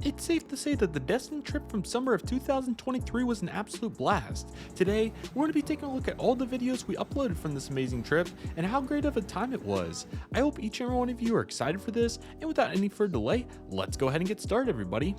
It's safe to say that the Destin trip from summer of 2023 was an absolute blast. Today, we're going to be taking a look at all the videos we uploaded from this amazing trip and how great of a time it was. I hope each and every one of you are excited for this, and without any further delay, let's go ahead and get started, everybody.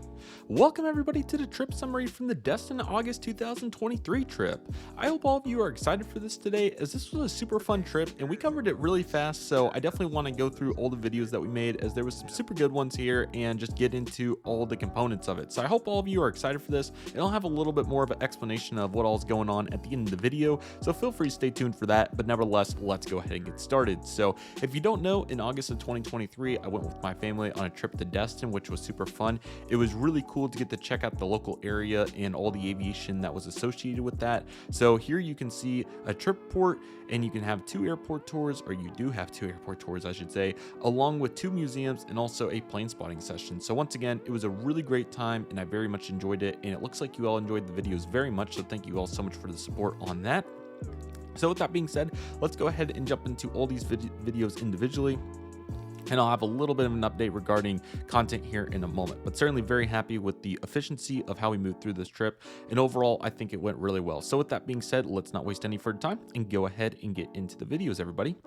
Welcome everybody to the trip summary from the Destin August 2023 trip. I hope all of you are excited for this today, as this was a super fun trip and we covered it really fast, so I definitely want to go through all the videos that we made, as there was some super good ones here, and just get into all the components of it. So I hope all of you are excited for this, and I'll have a little bit more of an explanation of what all is going on at the end of the video, so feel free to stay tuned for that. But nevertheless, let's go ahead and get started. So if you don't know, in August of 2023 I went with my family on a trip to Destin, which was super fun. It was really cool to get to check out the local area and all the aviation that was associated with that. So here you can see a trip port, and you can have two airport tours, or you do have two airport tours I should say, along with two museums and also a plane spotting session. So once again, it was a really great time and I very much enjoyed it, and it looks like you all enjoyed the videos very much, so thank you all so much for the support on that. So with that being said, let's go ahead and jump into all these videos individually, and I'll have a little bit of an update regarding content here in a moment. But certainly very happy with the efficiency of how we moved through this trip, and overall I think it went really well. So with that being said, let's not waste any further time and go ahead and get into the videos, everybody.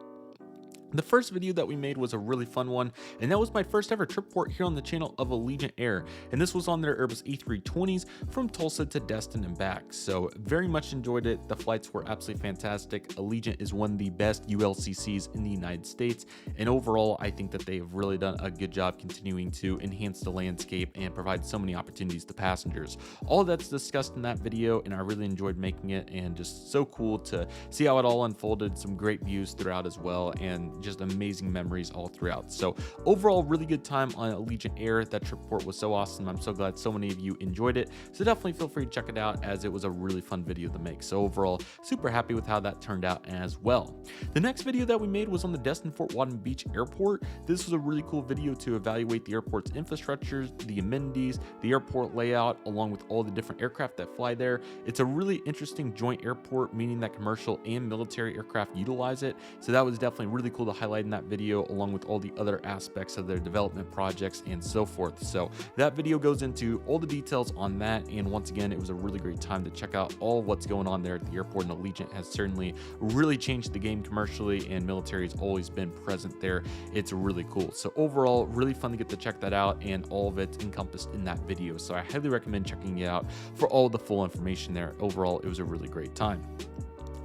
The first video that we made was a really fun one, and that was my first ever trip port here on the channel of Allegiant Air, and this was on their Airbus A320s from Tulsa to Destin and back. So very much enjoyed it. The flights were absolutely fantastic. Allegiant is one of the best ULCCs in the United States, and overall I think that they have really done a good job continuing to enhance the landscape and provide so many opportunities to passengers. All that's discussed in that video, and I really enjoyed making it, and just so cool to see how it all unfolded. Some great views throughout as well, and just amazing memories all throughout. So overall, really good time on Allegiant Air. That trip port was so awesome. I'm so glad so many of you enjoyed it, so definitely feel free to check it out, as it was a really fun video to make. So overall, super happy with how that turned out as well. The next video that we made was on the Destin Fort Walton Beach Airport. This was a really cool video to evaluate the airport's infrastructure, the amenities, the airport layout, along with all the different aircraft that fly there. It's a really interesting joint airport, meaning that commercial and military aircraft utilize it, so that was definitely really cool to highlight in that video, along with all the other aspects of their development projects and so forth. So that video goes into all the details on that, and once again, it was a really great time to check out all what's going on there at the airport, and Allegiant has certainly really changed the game commercially, and military has always been present there. It's really cool. So overall, really fun to get to check that out, and all of it's encompassed in that video, so I highly recommend checking it out for all the full information there. Overall, it was a really great time.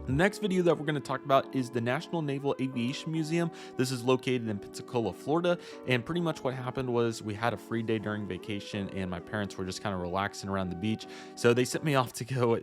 The next video that we're going to talk about is the National Naval Aviation Museum. This is located in Pensacola, Florida, and pretty much what happened was we had a free day during vacation, and my parents were just kind of relaxing around the beach, so they sent me off to go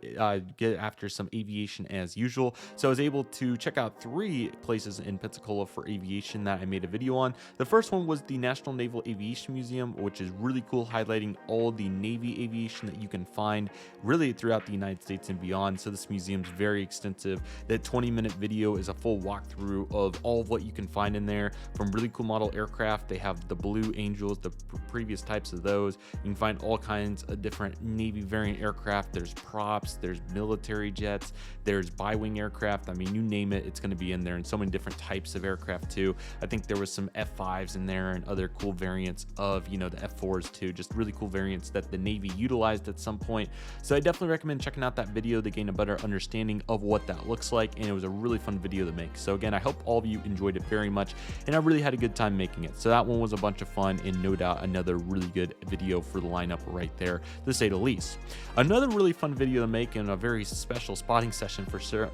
get after some aviation as usual. So I was able to check out three places in Pensacola for aviation that I made a video on. The first one was the National Naval Aviation Museum, which is really cool, highlighting all the Navy aviation that you can find really throughout the United States and beyond. So this museum is very extensive. That 20-minute video is a full walkthrough of all of what you can find in there, from really cool model aircraft. They have the Blue Angels, the previous types of those. You can find all kinds of different Navy variant aircraft. There's props, there's military jets, there's bi-wing aircraft. I mean, you name it, it's going to be in there, and so many different types of aircraft too. I think there was some F5s in there and other cool variants of, the F4s too. Just really cool variants that the Navy utilized at some point. So I definitely recommend checking out that video to gain a better understanding of what that looks like, and it was a really fun video to make. So again, I hope all of you enjoyed it very much, and I really had a good time making it. So that one was a bunch of fun, and no doubt another really good video for the lineup right there, to say the least. Another really fun video to make, and a very special spotting session for sure,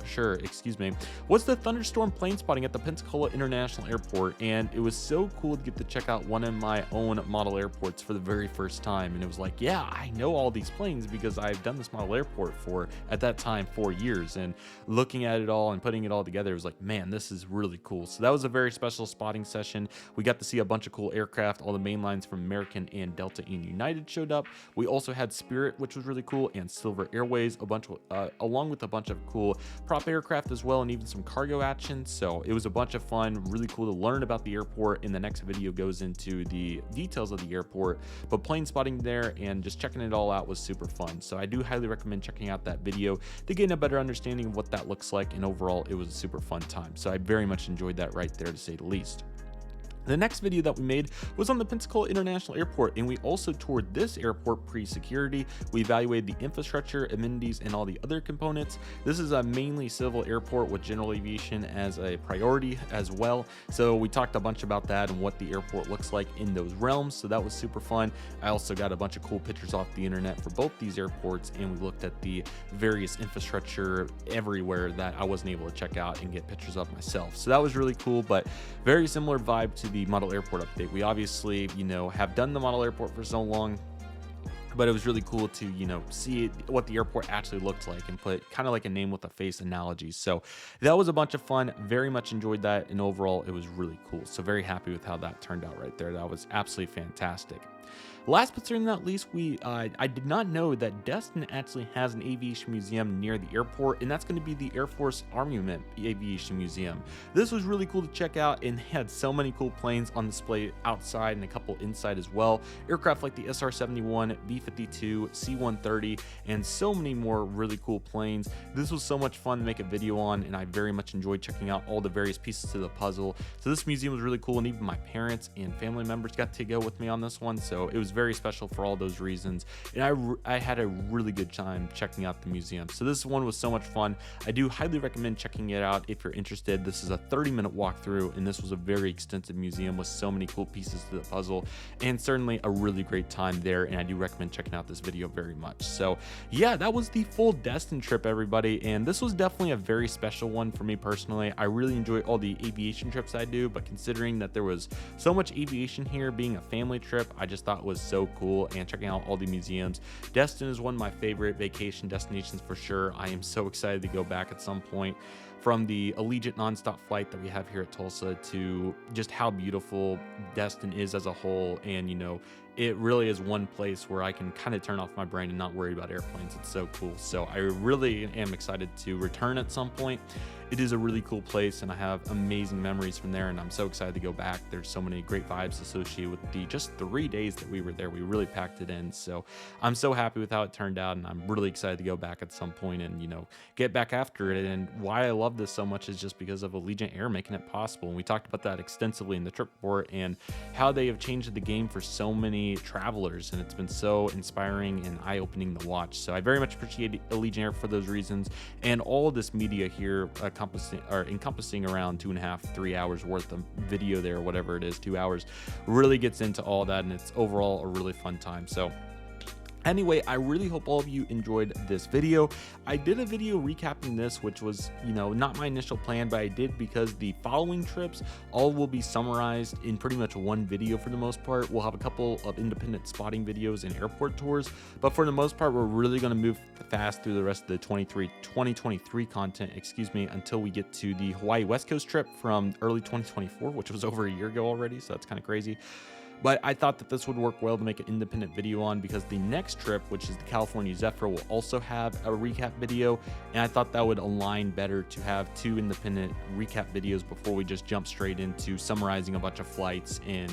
was the thunderstorm plane spotting at the Pensacola International Airport, and it was so cool to get to check out one of my own model airports for the very first time. And it was like, yeah, I know all these planes because I've done this model airport for, at that time, 4 years, and looking at it all and putting it all together, it was like, man, this is really cool. So that was a very special spotting session. We got to see a bunch of cool aircraft. All the main lines from American and Delta and United showed up. We also had Spirit, which was really cool, and Silver Airways, along with a bunch of cool prop aircraft as well, and even some cargo action. So it was a bunch of fun, really cool to learn about the airport. And the next video goes into the details of the airport, but plane spotting there and just checking it all out was super fun. So I do highly recommend checking out that video to gain a better understanding of what that looks like, and overall it was a super fun time. So I very much enjoyed that right there, to say the least. The next video that we made was on the Pensacola International Airport, and we also toured this airport pre-security. We evaluated the infrastructure, amenities, and all the other components. This is a mainly civil airport with general aviation as a priority as well. So we talked a bunch about that and what the airport looks like in those realms. So that was super fun. I also got a bunch of cool pictures off the internet for both these airports, and we looked at the various infrastructure everywhere that I wasn't able to check out and get pictures of myself. So that was really cool, but very similar vibe to the model airport update. We obviously, have done the model airport for so long, but it was really cool to, see what the airport actually looked like and put kind of like a name with a face analogy. So that was a bunch of fun. Very much enjoyed that. And overall, it was really cool. So very happy with how that turned out right there. That was absolutely fantastic. Last but certainly not least, I did not know that Destin actually has an aviation museum near the airport, and that's going to be the Air Force Armament Aviation Museum. This was really cool to check out, and they had so many cool planes on display outside and a couple inside as well. Aircraft like the SR-71, B-52, C-130, and so many more really cool planes. This was so much fun to make a video on, and I very much enjoyed checking out all the various pieces to the puzzle. So this museum was really cool, and even my parents and family members got to go with me on this one, so it was very special for all those reasons, and I had a really good time checking out the museum. So this one was so much fun. I do highly recommend checking it out if you're interested. This is a 30-minute walkthrough, and this was a very extensive museum with so many cool pieces to the puzzle, and certainly a really great time there, and I do recommend checking out this video very much. So yeah, that was the full Destin trip, everybody, and this was definitely a very special one for me personally. I really enjoy all the aviation trips I do, but considering that there was so much aviation here, being a family trip, I just thought it was so cool, and checking out all the museums. Destin is one of my favorite vacation destinations for sure. I am so excited to go back at some point. From the Allegiant nonstop flight that we have here at Tulsa to just how beautiful Destin is as a whole, and it really is one place where I can kind of turn off my brain and not worry about airplanes. It's so cool. So I really am excited to return at some point. It is a really cool place, and I have amazing memories from there, and I'm so excited to go back. There's so many great vibes associated with the just 3 days that we were there. We really packed it in, so I'm so happy with how it turned out, and I'm really excited to go back at some point and get back after it. And why I love this so much is just because of Allegiant Air making it possible, and we talked about that extensively in the trip report and how they have changed the game for so many travelers, and it's been so inspiring and eye-opening to watch. So I very much appreciate Allegiant Air for those reasons, and all of this media here encompassing around 2.5-3 hours worth of video there, whatever it is, 2 hours, really gets into all that, and it's overall a really fun time. So anyway, I really hope all of you enjoyed this video. I did a video recapping this, which was, not my initial plan, but I did because the following trips all will be summarized in pretty much one video for the most part. We'll have a couple of independent spotting videos and airport tours, but for the most part, we're really going to move fast through the rest of the 2023 content, until we get to the Hawaii West Coast trip from early 2024, which was over a year ago already, so that's kind of crazy. But I thought that this would work well to make an independent video on, because the next trip, which is the California Zephyr, will also have a recap video, and I thought that would align better to have two independent recap videos before we just jump straight into summarizing a bunch of flights. And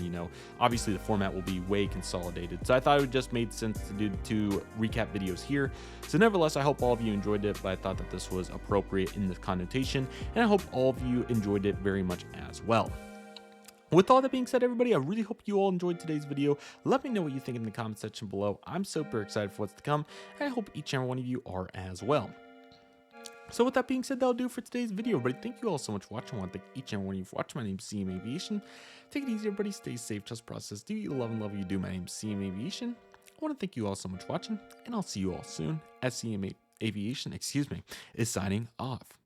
obviously the format will be way consolidated, so I thought it would just made sense to do two recap videos here. So nevertheless, I hope all of you enjoyed it, but I thought that this was appropriate in this connotation, and I hope all of you enjoyed it very much as well. With all that being said, everybody, I really hope you all enjoyed today's video. Let me know what you think in the comment section below. I'm super excited for what's to come, and I hope each and every one of you are as well. So with that being said, that'll do for today's video, everybody. Thank you all so much for watching. I want to thank each and every one of you for watching. My name's CM Aviation. Take it easy, everybody. Stay safe, trust process. Do you love and love what you do? My name's CM Aviation. I want to thank you all so much for watching, and I'll see you all soon as CM Aviation, is signing off.